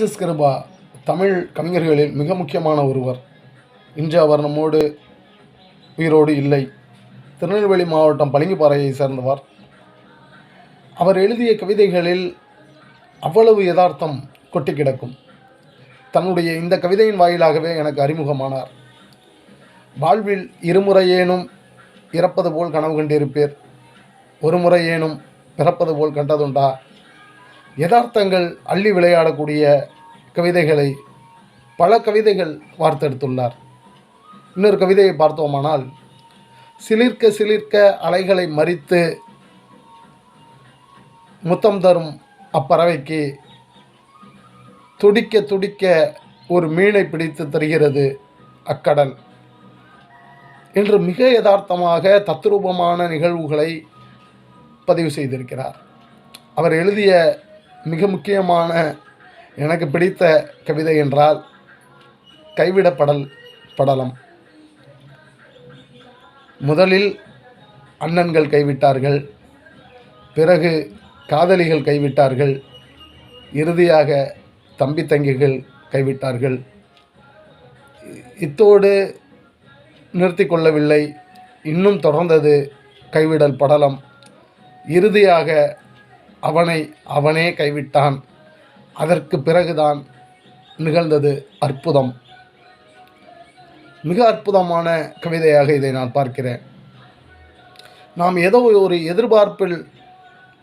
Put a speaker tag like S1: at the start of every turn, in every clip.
S1: S Kripa Tamil கவிஞர்களில் மிக முக்கியமான ஒருவர். இன்று அவர் நம்மோடு உயிரோடு இல்லை. திருநெல்வேலி மாவட்டம் பளிங்குப்பாறையை சேர்ந்தவர். அவர் எழுதிய கவிதைகளில் அவ்வளவு யதார்த்தம் கொட்டி கிடக்கும். தன்னுடைய இந்த கவிதையின் வாயிலாகவே எனக்கு அறிமுகமானார். வாழ்வில் இருமுறையேனும் இறப்பது போல் கனவு கண்டிருப்பீர், ஒரு முறையேனும் பிறப்பது போல் கண்டதுண்டா? யதார்த்தங்கள் அள்ளி விளையாடக்கூடிய கவிதைகளை பல கவிதைகள் வார்த்தெடுத்துள்ளார். இன்னொரு கவிதையை பார்த்தோமானால், சிலிர்க்க சிலிர்க்க அலைகளை மறித்து முத்தம் தரும் அப்பறவைக்கு துடிக்க துடிக்க ஒரு மீனை பிடித்து தருகிறது அக்கடல் என்று மிக யதார்த்தமாக தத்ரூபமான நிகழ்வுகளை பதிவு செய்திருக்கிறார். அவர் எழுதிய மிக முக்கியமான எனக்கு பிடித்த கவிதை என்றால் கைவிடப்படல் படலம். முதலில் அண்ணன்கள் கைவிட்டார்கள், பிறகு காதலிகள் கைவிட்டார்கள், இறுதியாக தம்பி தங்கிகள் கைவிட்டார்கள். இத்தோடு நிறுத்தி கொள்ளவில்லை, இன்னும் தொடர்ந்தது கைவிடல் படலம். இறுதியாக அவனே கைவிட்டான். அதற்கு பிறகுதான் நிகழ்ந்தது அற்புதம். மிக அற்புதமான கவிதையாக இதை நான் பார்க்கிறேன். நாம் ஏதோ ஒரு எதிர்பார்ப்பில்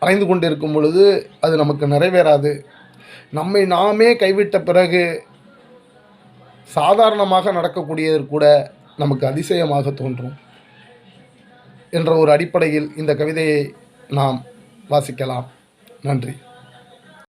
S1: அலைந்து கொண்டிருக்கும் பொழுது அது நமக்கு நிறைவேறாது. நம்மை நாமே கைவிட்ட பிறகு சாதாரணமாக நடக்கக்கூடியது கூட நமக்கு அதிசயமாக தோன்றும் என்ற ஒரு அடிப்படையில் இந்த கவிதையை நாம் வாசிக்கலாம். நன்றி.